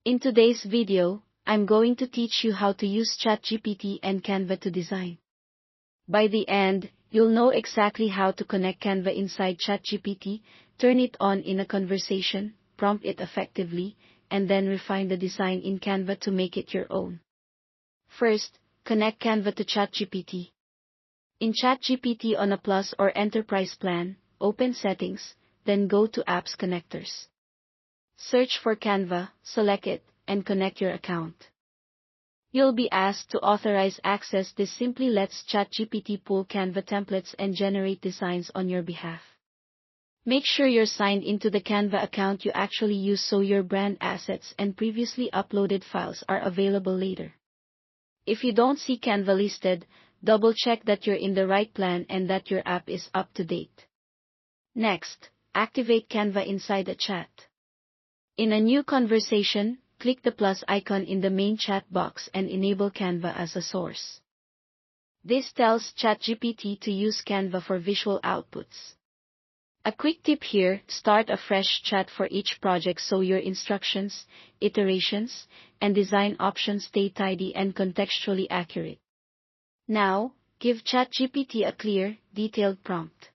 In today's video, I'm going to teach you how to use ChatGPT and Canva to design. By the end, you'll know exactly how to connect Canva inside ChatGPT, turn it on in a conversation, prompt it effectively, and then refine the design in Canva to make it your own. First, connect Canva to ChatGPT. In ChatGPT on a Plus or Enterprise plan, open Settings, then go to Apps Connectors. Search for Canva, select it, and connect your account. You'll be asked to authorize access. This simply lets ChatGPT pull Canva templates and generate designs on your behalf. Make sure you're signed into the Canva account you actually use so your brand assets and previously uploaded files are available later. If you don't see Canva listed, double-check that you're in the right plan and that your app is up to date. Next, activate Canva inside a chat. In a new conversation, click the plus icon in the main chat box and enable Canva as a source. This tells ChatGPT to use Canva for visual outputs. A quick tip here: start a fresh chat for each project so your instructions, iterations, and design options stay tidy and contextually accurate. Now, give ChatGPT a clear, detailed prompt.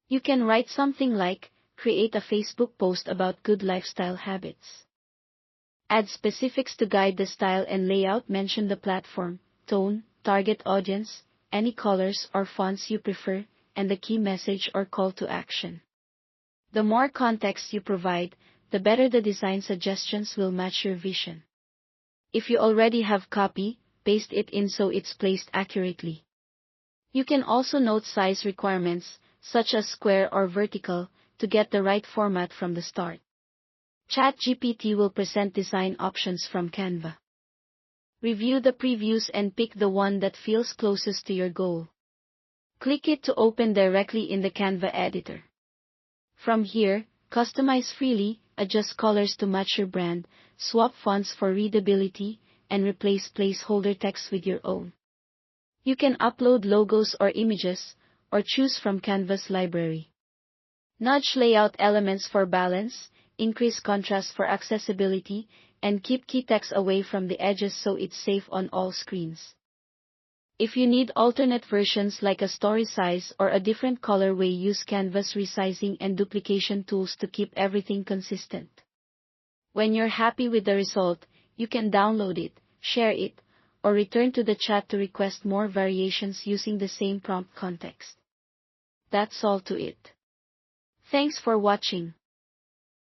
You can write something like, create a Facebook post about good lifestyle habits. Add specifics to guide the style and layout, mention the platform, tone, target audience, any colors or fonts you prefer, and the key message or call to action. The more context you provide, the better the design suggestions will match your vision. If you already have copy, paste it in so it's placed accurately. You can also note size requirements, such as square or vertical, to get the right format from the start. ChatGPT will present design options from Canva. Review the previews and pick the one that feels closest to your goal. Click it to open directly in the Canva editor. From here, customize freely, adjust colors to match your brand, swap fonts for readability, and replace placeholder text with your own. You can upload logos or images, or choose from Canva's library. Nudge layout elements for balance, increase contrast for accessibility, and keep key text away from the edges so it's safe on all screens. If you need alternate versions like a story size or a different colorway, use Canva's resizing and duplication tools to keep everything consistent. When you're happy with the result, you can download it, share it, or return to the chat to request more variations using the same prompt context. That's all to it. Thanks for watching.